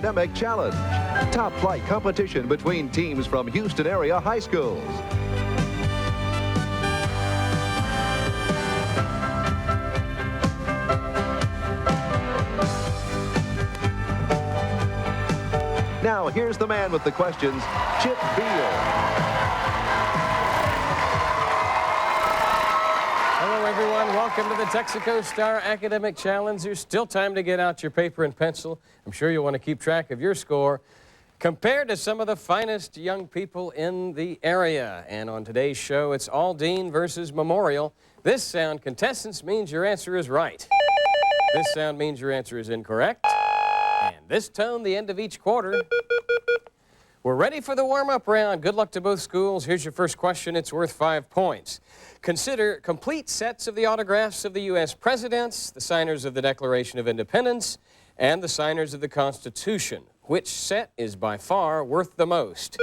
Academic Challenge. Top flight competition between teams from Houston area high schools. Now, here's the man with the questions, Chip Beal. Hello, everyone. Welcome to the Texaco Star Academic Challenge. There's still time to get out your paper and pencil. I'm sure you'll want to keep track of your score compared to some of the finest young people in the area. And on today's show, it's Aldine versus Memorial. This sound, contestants, means your answer is right. This sound means your answer is incorrect. And this tone, the end of each quarter. We're ready for the warm-up round. Good luck to both schools. Here's your first question. It's worth 5 points. Consider complete sets of the autographs of the U.S. presidents, the signers of the Declaration of Independence, and the signers of the Constitution. Which set is by far worth the most?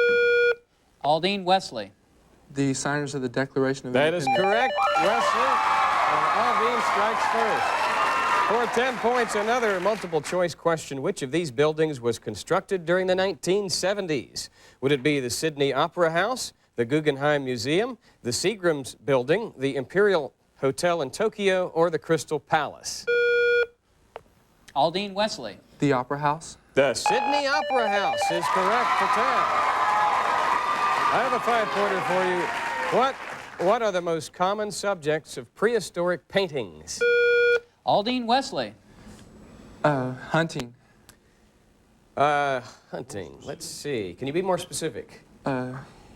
Aldine Wesley. The signers of the Declaration of Independence. That is correct, Wesley. And Aldine strikes first. For 10 points, another multiple-choice question. Which of these buildings was constructed during the 1970s? Would it be the Sydney Opera House, the Guggenheim Museum, the Seagram's Building, the Imperial Hotel in Tokyo, or the Crystal Palace? Aldine Wesley. The Opera House. The Sydney Opera House is correct for 10. I have a 5-pointer for you. What are the most common subjects of prehistoric paintings? Aldine Wesley. Hunting. Hunting. Let's see. Can you be more specific?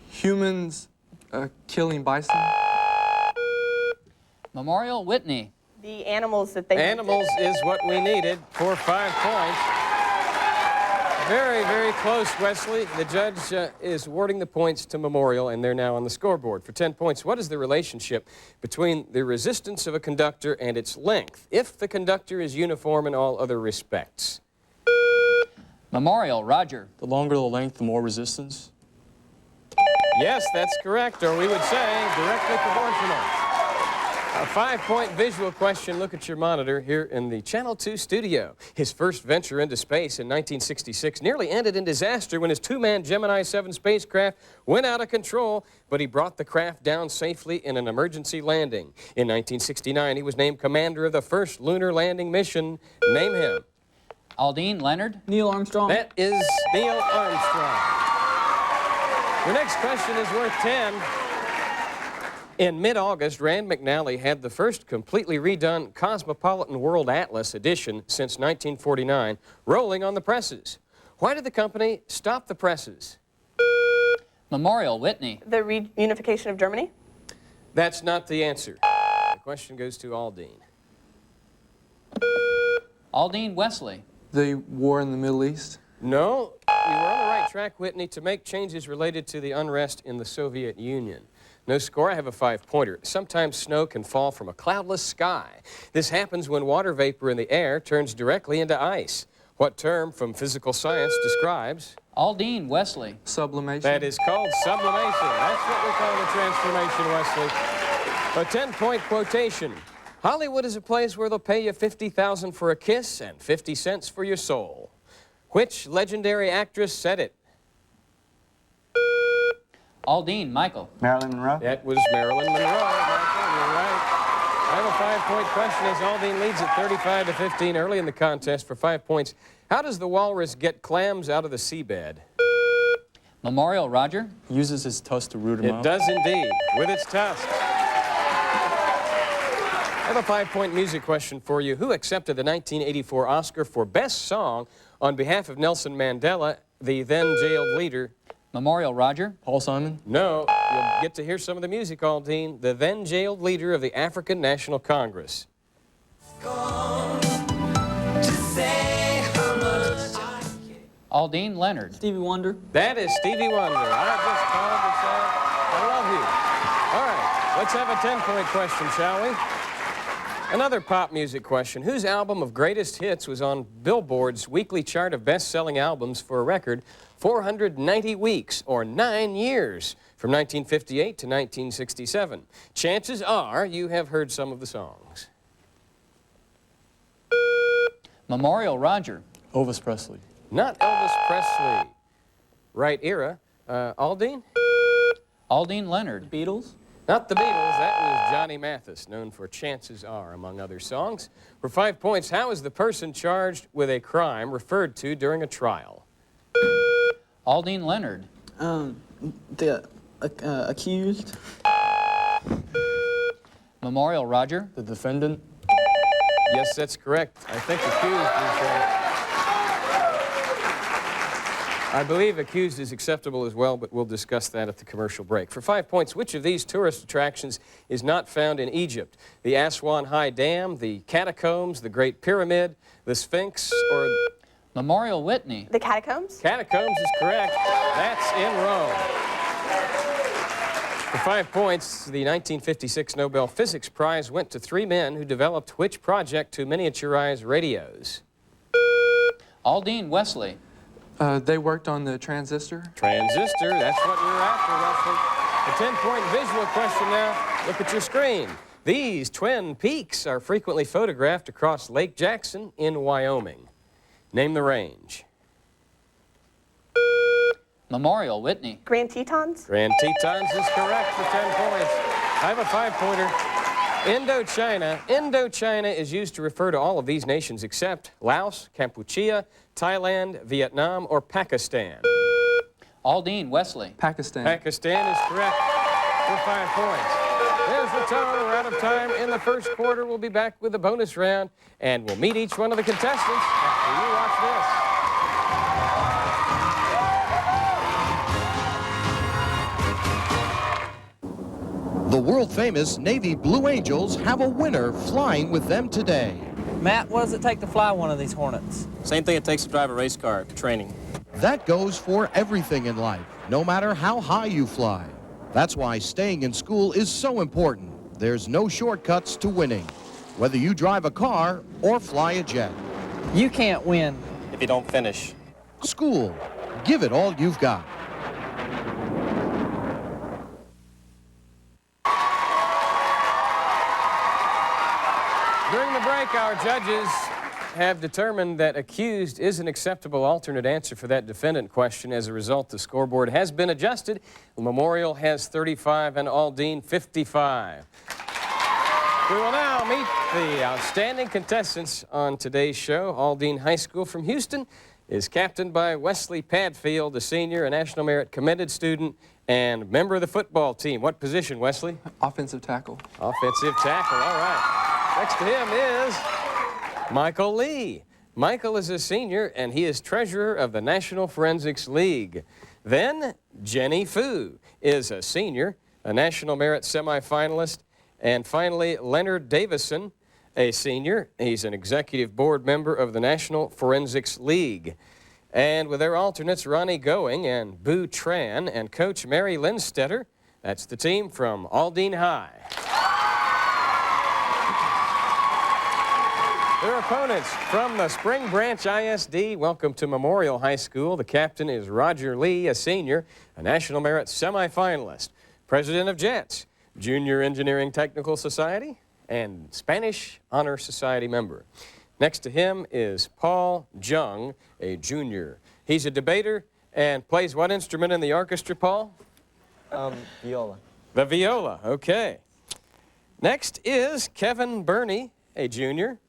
Humans killing bison. Memorial Whitney. The animals that they... Animals is what we needed for 5 points. Very, very close, Wesley. The judge is awarding the points to Memorial, and they're now on the scoreboard for 10 points. What is the relationship between the resistance of a conductor and its length, if the conductor is uniform in all other respects? Memorial Roger. The longer the length, the more resistance. Yes, that's correct, or we would say directly proportional. A 5-point visual question. Look at your monitor here in the Channel 2 studio. His first venture into space in 1966 nearly ended in disaster when his 2-man Gemini 7 spacecraft went out of control, but he brought the craft down safely in an emergency landing. In 1969, he was named commander of the first lunar landing mission. Name him. Aldine Leonard. Neil Armstrong. That is Neil Armstrong. Your next question is worth 10. In mid-August, Rand McNally had the first completely redone Cosmopolitan World Atlas edition since 1949 rolling on the presses. Why did the company stop the presses? Memorial Whitney. The reunification of Germany? That's not the answer. The question goes to Aldine. Aldine Wesley. The war in the Middle East. No, you were on the right track, Whitney, to make changes related to the unrest in the Soviet Union. No score. I have a 5-pointer. Sometimes snow can fall from a cloudless sky. This happens when water vapor in the air turns directly into ice. What term from physical science describes? Aldine Wesley. Sublimation. That is called sublimation. That's what we call the transformation, Wesley. A 10-point quotation. Hollywood is a place where they'll pay you $50,000 for a kiss and 50 cents for your soul. Which legendary actress said it? Aldine Michael. Marilyn Monroe? That was Marilyn Monroe, Michael. You're right. I have a 5-point question as Aldine leads at 35-15 early in the contest for 5 points. How does the walrus get clams out of the seabed? Memorial Roger. Uses his tusks to root them out. It does indeed, with its tusks. I have a 5-point music question for you. Who accepted the 1984 Oscar for Best Song on behalf of Nelson Mandela, the then jailed leader? Memorial Roger. Paul Simon. No, you'll get to hear some of the music, Aldine. The then jailed leader of the African National Congress. Aldine Leonard. Stevie Wonder. That is Stevie Wonder. I just called to say I love you. All right, let's have a 10-point question, shall we? Another pop music question. Whose album of greatest hits was on Billboard's weekly chart of best-selling albums for a record 490 weeks, or 9 years, from 1958 to 1967? Chances are you have heard some of the songs. Memorial Roger. Elvis Presley. Not Elvis Presley. Right era. Aldine? Aldine Leonard. Beatles? Not the Beatles. That was Johnny Mathis, known for Chances Are, among other songs. For 5 points, how is the person charged with a crime referred to during a trial? Aldine Leonard. The accused. Memorial Roger. The defendant? Yes, that's correct. I think accused is... I believe accused is acceptable as well, but we'll discuss that at the commercial break. For 5 points, which of these tourist attractions is not found in Egypt? The Aswan High Dam, the Catacombs, the Great Pyramid, the Sphinx, or... Memorial Whitney. The catacombs? Catacombs is correct. That's in Rome. For 5 points, the 1956 Nobel Physics Prize went to 3 men who developed which project to miniaturize radios? Aldine Wesley. They worked on the transistor. Transistor, that's what we're after, Wesley. A 10-point visual question now. Look at your screen. These twin peaks are frequently photographed across Lake Jackson in Wyoming. Name the range. Memorial Whitney. Grand Tetons? Grand Tetons is correct for 10 points. I have a 5-pointer. Indochina is used to refer to all of these nations except Laos, Kampuchea, Thailand, Vietnam, or Pakistan. Aldine Wesley. Pakistan. Pakistan is correct for 5 points. There's the tone. We're out of time in the first quarter. We'll be back with the bonus round, and we'll meet each one of the contestants after you watch this. The world-famous Navy Blue Angels have a winner flying with them today. Matt, what does it take to fly one of these Hornets? Same thing it takes to drive a race car, training. That goes for everything in life, no matter how high you fly. That's why staying in school is so important. There's no shortcuts to winning, whether you drive a car or fly a jet. You can't win. If you don't finish. School, give it all you've got. During the break, our judges have determined that accused is an acceptable alternate answer for that defendant question. As a result, the scoreboard has been adjusted. Memorial has 35 and Aldine 55. We will now meet the outstanding contestants on today's show. Aldine High School from Houston is captained by Wesley Padfield, a senior, a National Merit commended student, and member of the football team. What position, Wesley? Offensive tackle. Offensive tackle, all right. Next to him is Michael Lee. Michael is a senior, and he is treasurer of the National Forensics League. Then Jenny Fu is a senior, a National Merit semifinalist. And finally, Leonard Davison, a senior. He's an executive board member of the National Forensics League. And with their alternates, Ronnie Going and Boo Tran and Coach Mary Lindstetter, that's the team from Aldine High. Their opponents from the Spring Branch ISD, welcome to Memorial High School. The captain is Roger Lee, a senior, a National Merit semifinalist, president of JETS, Junior Engineering Technical Society, and Spanish Honor Society member. Next to him is Paul Jung, a junior. He's a debater and plays what instrument in the orchestra, Paul? Viola. The viola, okay. Next is Kevin Burney, a junior.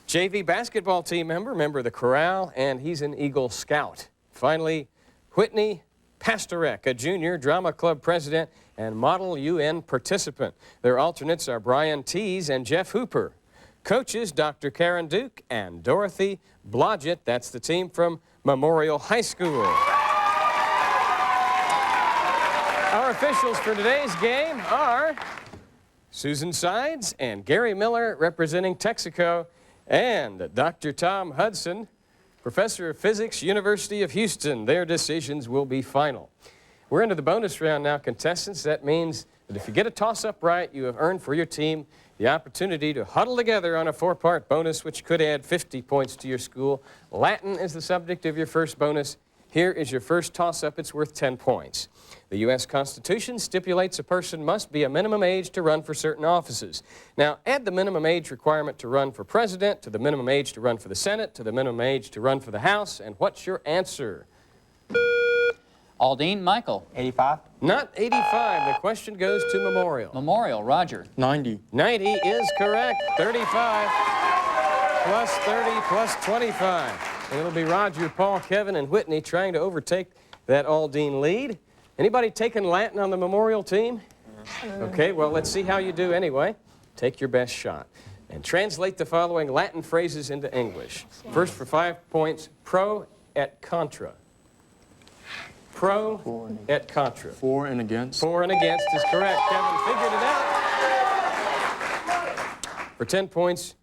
JV basketball team member, member of the chorale, and he's an Eagle Scout. Finally, Whitney Pastorek, a junior, drama club president, and Model UN participant. Their alternates are Brian Tees and Jeff Hooper. Coaches, Dr. Karen Duke and Dorothy Blodgett. That's the team from Memorial High School. Our officials for today's game are Susan Sides and Gary Miller representing Texaco, and Dr. Tom Hudson, professor of physics, University of Houston. Their decisions will be final. We're into the bonus round now, contestants. That means that if you get a toss-up right, you have earned for your team the opportunity to huddle together on a 4-part bonus, which could add 50 points to your school. Latin is the subject of your first bonus. Here is your first toss-up. It's worth 10 points. The U.S. Constitution stipulates a person must be a minimum age to run for certain offices. Now, add the minimum age requirement to run for president, to the minimum age to run for the Senate, to the minimum age to run for the House, and what's your answer? Aldine Michael. 85. Not 85. The question goes to Memorial. Memorial Roger. 90. 90 is correct. 35 plus 30 plus 25. And it'll be Roger, Paul, Kevin, and Whitney trying to overtake that Aldine lead. Anybody taking Latin on the Memorial team? Okay, well, let's see how you do anyway. Take your best shot. And translate the following Latin phrases into English. First, for 5 points, pro et contra. Pro et contra. For and against. For and against is correct. Kevin figured it out. For 10 points,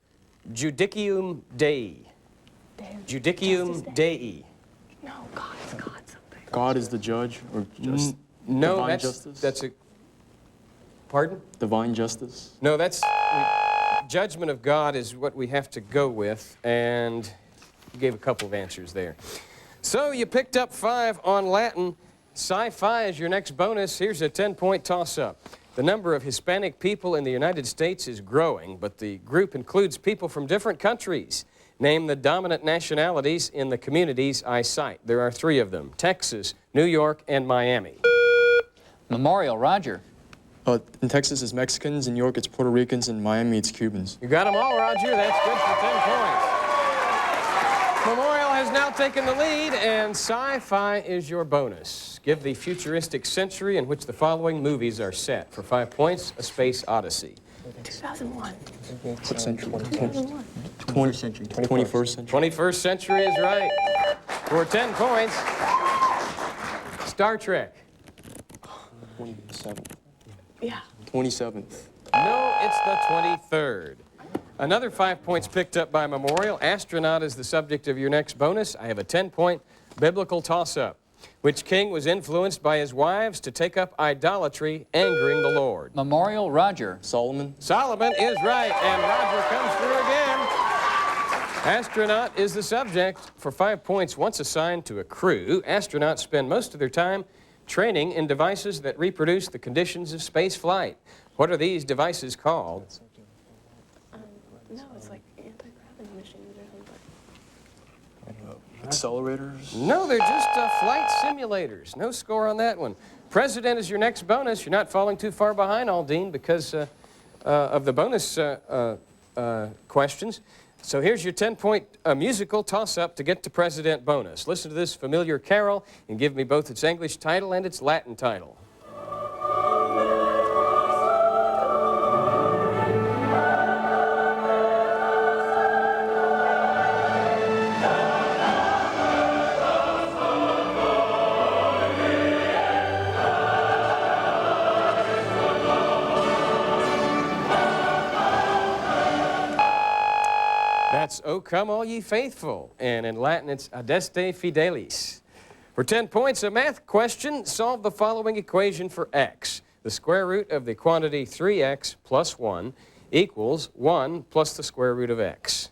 judicium Dei. Judicium Dei. No, God is God something. God is the judge or just No, divine justice? that's a... Pardon? Divine justice. No, that's... judgment of God is what we have to go with, and you gave a couple of answers there. So you picked up 5 on Latin. Sci-fi is your next bonus. Here's a 10-point toss-up. The number of Hispanic people in the United States is growing, but the group includes people from different countries. Name the dominant nationalities in the communities I cite. There are 3 of them: Texas, New York, and Miami. Memorial Roger. In Texas, it's Mexicans. In New York, it's Puerto Ricans. In Miami, it's Cubans. You got them all, Roger. That's good for 10 points. Memorial has now taken the lead, and sci-fi is your bonus. Give the futuristic century in which the following movies are set. For 5 points, A Space Odyssey. 2001. What century? 2001. 20th century. 21st century. 21st century is right. For 10 points, Star Trek. 27th. Yeah. 27th. No, it's the 23rd. Another 5 points picked up by Memorial. Astronaut is the subject of your next bonus. I have a 10-point biblical toss-up. Which king was influenced by his wives to take up idolatry, angering the Lord? Memorial Roger. Solomon. Solomon is right, and Roger comes through again. Astronaut is the subject. For 5 points, once assigned to a crew, astronauts spend most of their time training in devices that reproduce the conditions of space flight. What are these devices called? No, it's like anti-gravity machines or something. Accelerators. No, they're just flight simulators. No score on that one. President is your next bonus. You're not falling too far behind, Aldine, because of the bonus questions. So here's your 10-point musical toss-up to get to President bonus. Listen to this familiar carol and give me both its English title and its Latin title. That's O Come All Ye Faithful, and in Latin it's Adeste Fidelis. For 10 points, a math question. Solve the following equation for x. The square root of the quantity 3x plus 1 equals 1 plus the square root of x.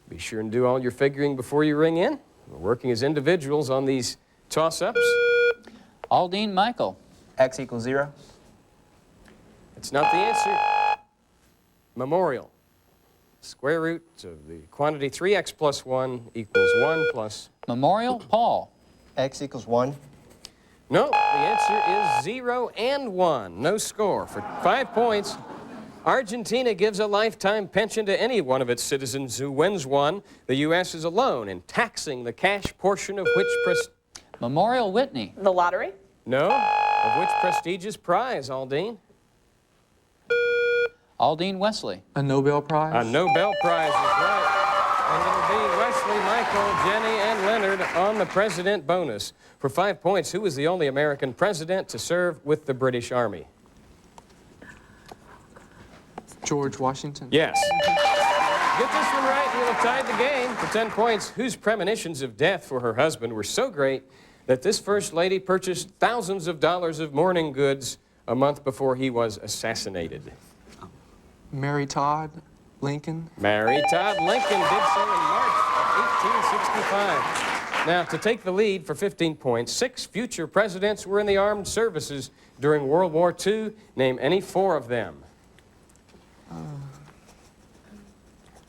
Be sure and do all your figuring before you ring in. We're working as individuals on these toss-ups. Aldine Michael. X equals 0. It's not the answer. Memorial. Square root of the quantity 3x plus 1 equals 1 plus... Memorial Paul. X equals 1. No, the answer is 0 and 1. No score. For 5 points, Argentina gives a lifetime pension to any one of its citizens who wins one. The U.S. is alone in taxing the cash portion of which... Memorial Whitney. The lottery? No, of which prestigious prize, Aldine? Aldine Wesley. A Nobel Prize. A Nobel Prize is right. And it'll be Wesley, Michael, Jenny, and Leonard on the President bonus. For 5 points, who was the only American president to serve with the British Army? George Washington. Yes. Get this one right, and you'll have tied the game. For 10 points, whose premonitions of death for her husband were so great that this First Lady purchased thousands of dollars of mourning goods a month before he was assassinated? Mary Todd Lincoln. Mary Todd Lincoln did so in March of 1865. Now, to take the lead for 15 points, 6 future presidents were in the armed services during World War II. Name any 4 of them.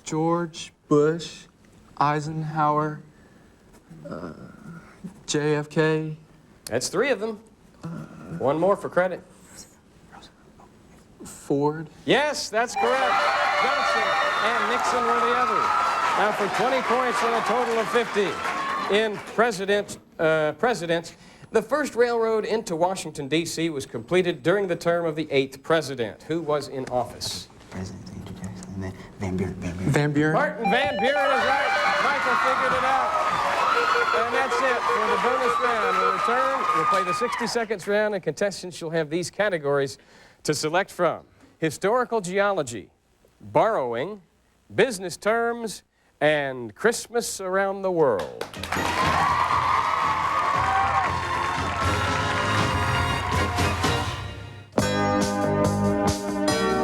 George Bush, Eisenhower, JFK. That's 3 of them. 1 more for credit. Ford. Yes, that's correct. Johnson and Nixon were the others. Now for 20 points and a total of 50 in presidents, the first railroad into Washington, D.C. was completed during the term of the 8th president. Who was in office? President Andrew Jackson, and then Van Buren. Van Buren. Martin Van Buren is right. Michael figured it out. And that's it for the bonus round. We'll return. We'll play the 60 seconds round, and contestants, you'll have these categories to select from: historical geology, borrowing, business terms, and Christmas around the world.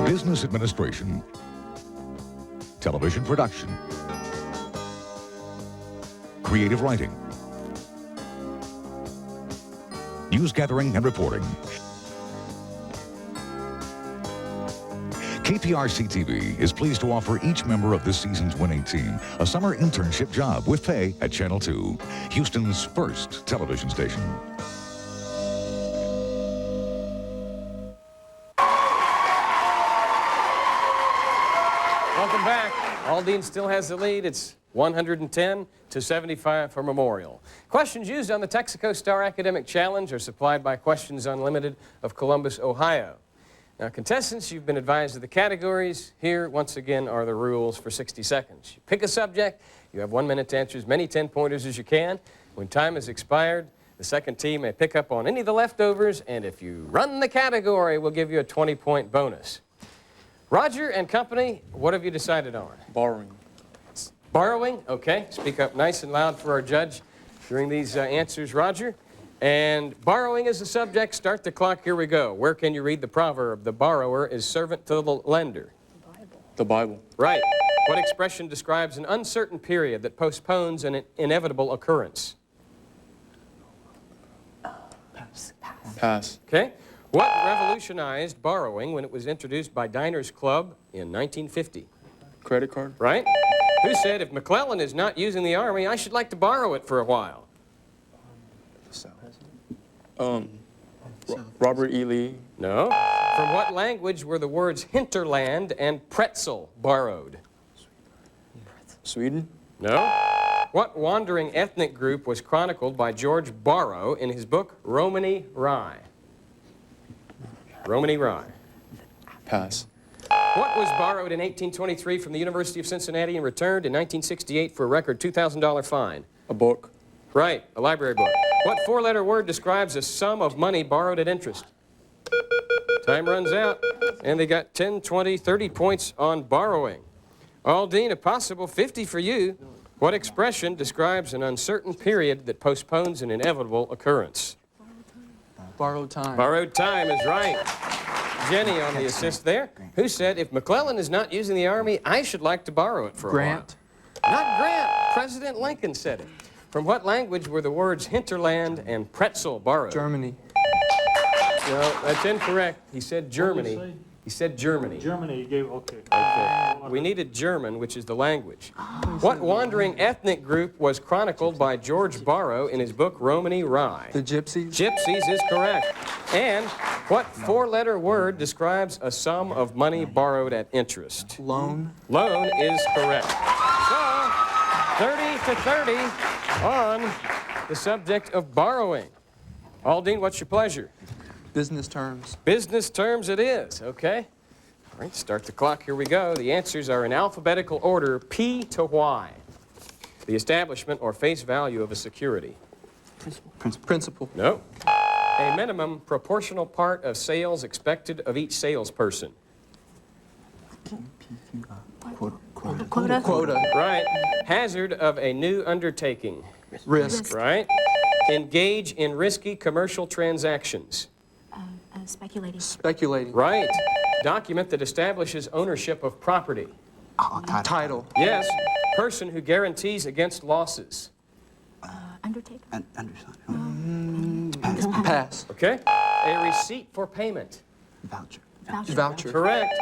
Business administration, television production, creative writing, news gathering and reporting. KPRC-TV is pleased to offer each member of this season's winning team a summer internship job with pay at Channel 2, Houston's first television station. Welcome back. Aldine still has the lead. It's 110 to 75 for Memorial. Questions used on the Texaco Star Academic Challenge are supplied by Questions Unlimited of Columbus, Ohio. Now, contestants, you've been advised of the categories. Here, once again, are the rules for 60 seconds. You pick a subject. You have 1 minute to answer as many 10-pointers as you can. When time has expired, the second team may pick up on any of the leftovers, and if you run the category, we'll give you a 20-point bonus. Roger and company, what have you decided on? Borrowing. Borrowing? Okay. Speak up nice and loud for our judge during these answers, Roger. And borrowing is the subject. Start the clock. Here we go. Where can you read the proverb, the borrower is servant to the lender? The Bible. Right. What expression describes an uncertain period that postpones an inevitable occurrence? Pass. Okay. What revolutionized borrowing when it was introduced by Diners Club in 1950? Credit card. Right. Who said, if McClellan is not using the Army, I should like to borrow it for a while? Robert E. Lee. No. From what language were the words hinterland and pretzel borrowed? Sweden. No. What wandering ethnic group was chronicled by George Borrow in his book Romany Rye? Romany Rye. Pass. What was borrowed in 1823 from the University of Cincinnati and returned in 1968 for a record $2,000 fine? A book. Right, a library book. What 4-letter word describes a sum of money borrowed at interest? Time runs out, and they got 10, 20, 30 points on borrowing. Aldine, a possible 50 for you. What expression describes an uncertain period that postpones an inevitable occurrence? Borrowed time. Borrowed time is right. Jenny on the assist there. Who said, if McClellan is not using the Army, I should like to borrow it for a while? Grant. Not Grant. President Lincoln said it. From what language were the words hinterland and pretzel borrowed? Germany. No, that's incorrect. He said Germany. He said Germany. Germany, you gave, okay. Okay. We needed German, which is the language. What wandering ethnic group was chronicled by George Borrow in his book Romany Rye? The Gypsies. Gypsies is correct. And what 4-letter word describes a sum of money borrowed at interest? Loan. Loan is correct. So, 30 to 30 on the subject of borrowing. Aldine, what's your pleasure? Business terms. Business terms it is, okay? All right, start the clock, here we go. The answers are in alphabetical order, P to Y. The establishment or face value of a security. Principal. No. A minimum proportional part of sales expected of each salesperson. Quota. Quota. Right. Hazard of a new undertaking. Risk. Right. Engage in risky commercial transactions. Speculating. Speculating. Right. Document that establishes ownership of property. Title. Yes. Person who guarantees against losses. Undertaker. Undersigned. Pass. Pass. Okay. A receipt for payment. Voucher. Voucher. Correct.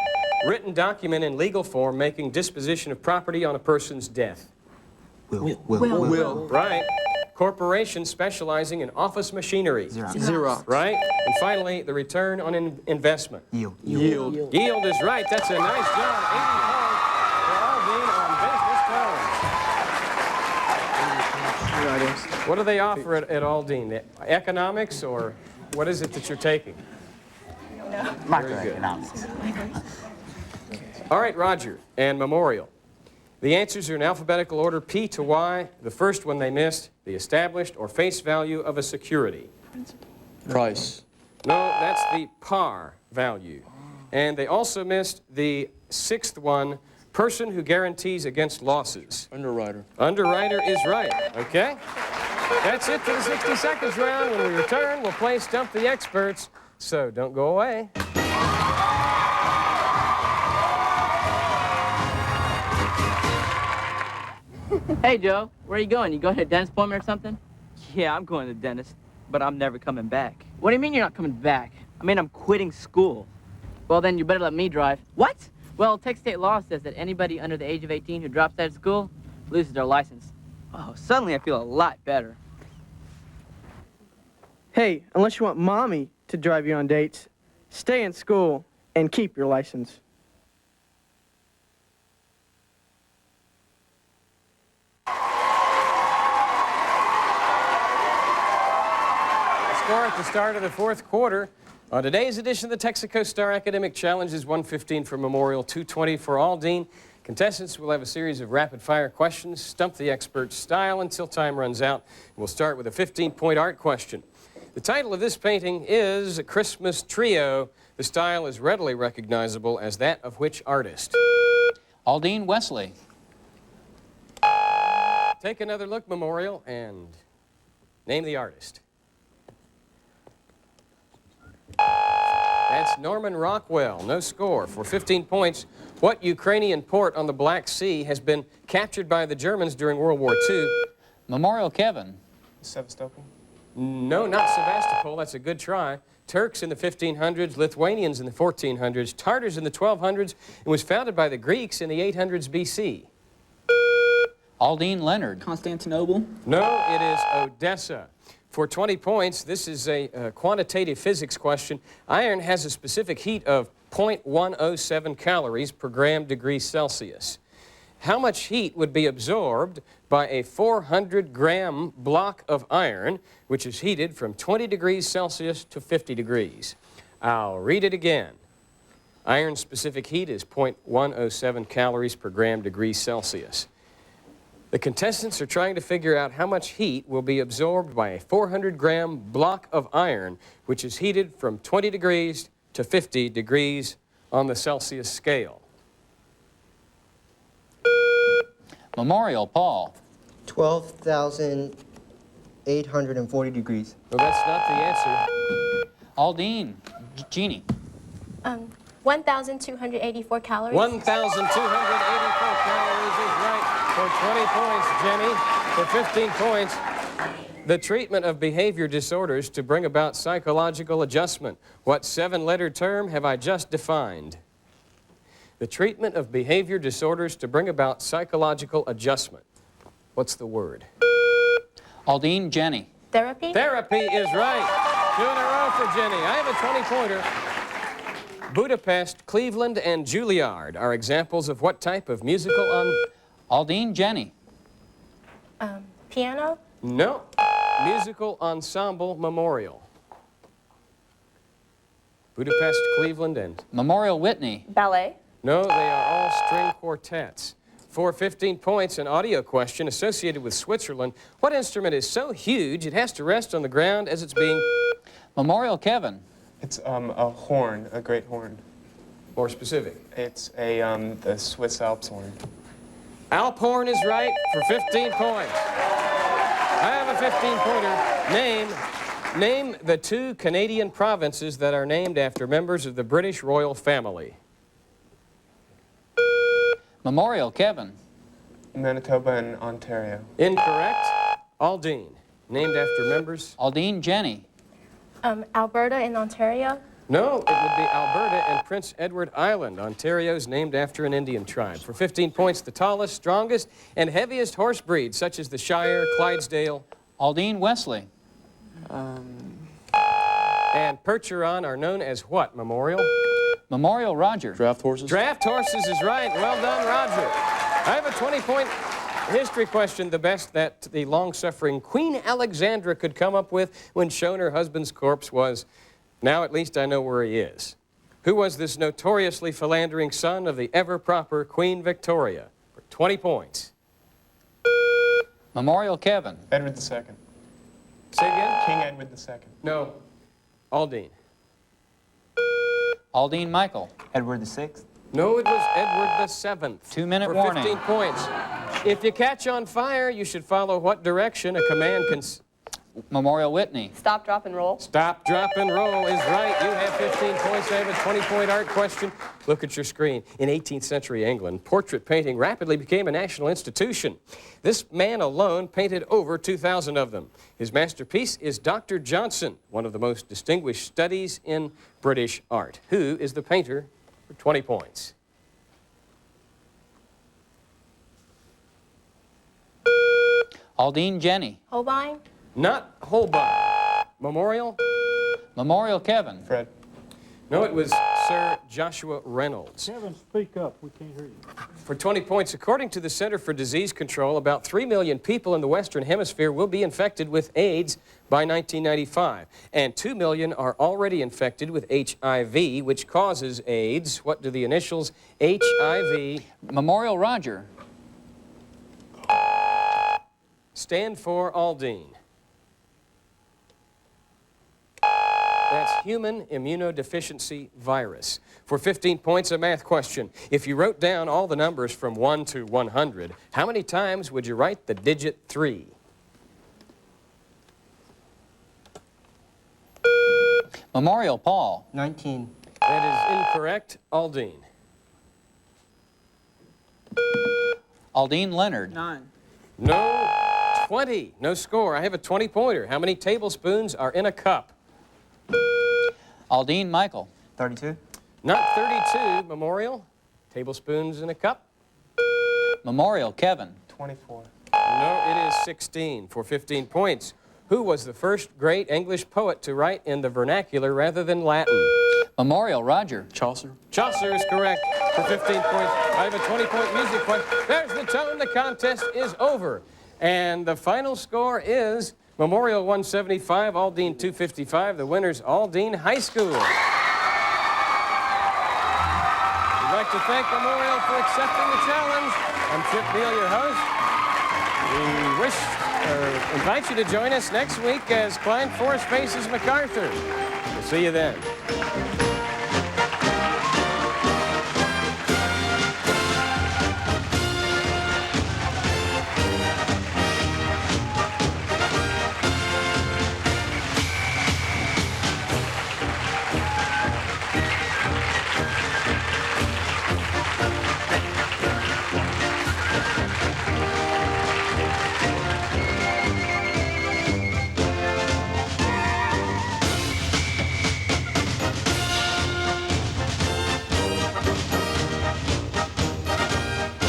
Written document in legal form making disposition of property on a person's death. Will. Right. Corporation specializing in office machinery. Xerox. Right. And finally, the return on investment. Yield. Yield. Yield is right. That's a nice job. 80 points for Aldine on business terms. What do they offer at Aldine? Economics, or what is it that you're taking? Microeconomics. All right, Roger and Memorial. The answers are in alphabetical order, P to Y. The first one they missed, the established or face value of a security. Price. No, that's the par value. And they also missed the sixth one, person who guarantees against losses. Underwriter. Underwriter is right, okay? That's it for the 60 seconds round. When we return, we'll play Stump the Experts, so don't go away. Hey, Joe, where are you going? You going to a dentist appointment or something? Yeah, I'm going to the dentist, but I'm never coming back. What do you mean you're not coming back? I mean, I'm quitting school. Well, then you better let me drive. What? Well, Texas state law says that anybody under the age of 18 who drops out of school loses their license. Oh, suddenly I feel a lot better. Hey, unless you want Mommy to drive you on dates, stay in school and keep your license. Score at the start of the fourth quarter. On today's edition of the Texaco Star Academic Challenge is 115 for Memorial, 220 for Aldine. Contestants will have a series of rapid-fire questions, stump the expert style until time runs out. We'll start with a 15-point art question. The title of this painting is Christmas Trio. The style is readily recognizable as that of which artist? Aldine Wesley. Take another look, Memorial, and name the artist. That's Norman Rockwell. No score. For 15 points, what Ukrainian port on the Black Sea has been captured by the Germans during World War II? Memorial Kevin. Sevastopol. No, not Sevastopol. That's a good try. Turks in the 1500s, Lithuanians in the 1400s, Tartars in the 1200s, and was founded by the Greeks in the 800s BC. Aldine Leonard. Constantinople. No, it is Odessa. For 20 points, this is a quantitative physics question. Iron has a specific heat of 0.107 calories per gram degree Celsius. How much heat would be absorbed by a 400-gram block of iron, which is heated from 20 degrees Celsius to 50 degrees? I'll read it again. Iron's specific heat is 0.107 calories per gram degree Celsius. The contestants are trying to figure out how much heat will be absorbed by a 400-gram block of iron, which is heated from 20 degrees to 50 degrees on the Celsius scale. Memorial Paul. 12,840 degrees. Well, that's not the answer. Aldine Jeannie. 1,284 calories. 1,284 calories is right. For 20 points, Jenny. For 15 points, the treatment of behavior disorders to bring about psychological adjustment. What 7-letter term have I just defined? The treatment of behavior disorders to bring about psychological adjustment. What's the word? Aldine Jenny. Therapy. Therapy is right. 2 in a row for Jenny. I have a 20-pointer. Budapest, Cleveland, and Juilliard are examples of what type of musical Aldine Jenny. Piano. No. Musical ensemble memorial. Budapest, Cleveland, and Memorial Whitney. Ballet. no, they are all string quartets. For 15 points, an audio question associated with Switzerland. What instrument is so huge it has to rest on the ground as it's being... Memorial Kevin. It's a horn, a great horn. More specific. It's the Swiss Alps horn. Alphorn is right for 15 points. I have a 15-pointer. Name the 2 Canadian provinces that are named after members of the British royal family. Memorial Kevin. Manitoba and Ontario. Incorrect. Aldine, named after members. Aldine Jenny. Alberta in Ontario. No, it would be Alberta and Prince Edward Island. Ontario is named after an Indian tribe. For 15 points, the tallest, strongest, and heaviest horse breeds, such as the Shire, Clydesdale, Aldine Wesley. and Percheron, are known as what, Memorial? Memorial Roger. Draft horses. Draft horses is right. Well done, Roger. I have a 20-point history question, the best that the long-suffering Queen Alexandra could come up with when shown her husband's corpse was, now at least I know where he is. Who was this notoriously philandering son of the ever-proper Queen Victoria? For 20 points. Memorial Kevin. Edward II. Say again? King Edward II. No. Aldine. Aldine Michael. Edward VI. No, it was Edward VII. 2-minute for warning. 15 points. If you catch on fire, you should follow what direction a command can... Memorial Whitney. Stop, drop, and roll. Stop, drop, and roll is right. You have 15 points. I have a 20-point art question. Look at your screen. In 18th century England, portrait painting rapidly became a national institution. This man alone painted over 2,000 of them. His masterpiece is Dr. Johnson, one of the most distinguished studies in British art. Who is the painter for 20 points? Aldine Jenny. Holbein. Not Holbein. Memorial? Memorial Kevin. Fred. No, it was Sir Joshua Reynolds. Kevin, speak up. We can't hear you. For 20 points, according to the Center for Disease Control, about 3 million people in the Western Hemisphere will be infected with AIDS by 1995. And 2 million are already infected with HIV, which causes AIDS. What do the initials HIV Memorial Roger. stand for, Aldine? That's human immunodeficiency virus. For 15 points, a math question. If you wrote down all the numbers from 1 to 100, how many times would you write the digit 3? Memorial Paul. 19. That is incorrect. Aldine. Aldine Leonard. 9. No. 20. No score. I have a 20-pointer. How many tablespoons are in a cup? Aldine Michael. 32. Not 32, Memorial. Tablespoons in a cup? Memorial Kevin. 24. No, it is 16 for 15 points. Who was the first great English poet to write in the vernacular rather than Latin? Memorial Roger. Chaucer. Chaucer is correct for 15 points. I have a 20-point music point. There's the tone. The contest is over. And the final score is Memorial 175, Aldine 255. The winner's Aldine High School. We'd like to thank Memorial for accepting the challenge. I'm Chip Beal, your host. We invite you to join us next week as Klein Forest faces MacArthur. We'll see you then.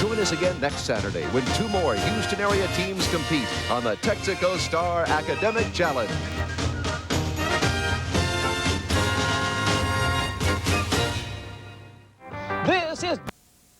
Join us again next Saturday when 2 more Houston area teams compete on the Texaco Star Academic Challenge. This is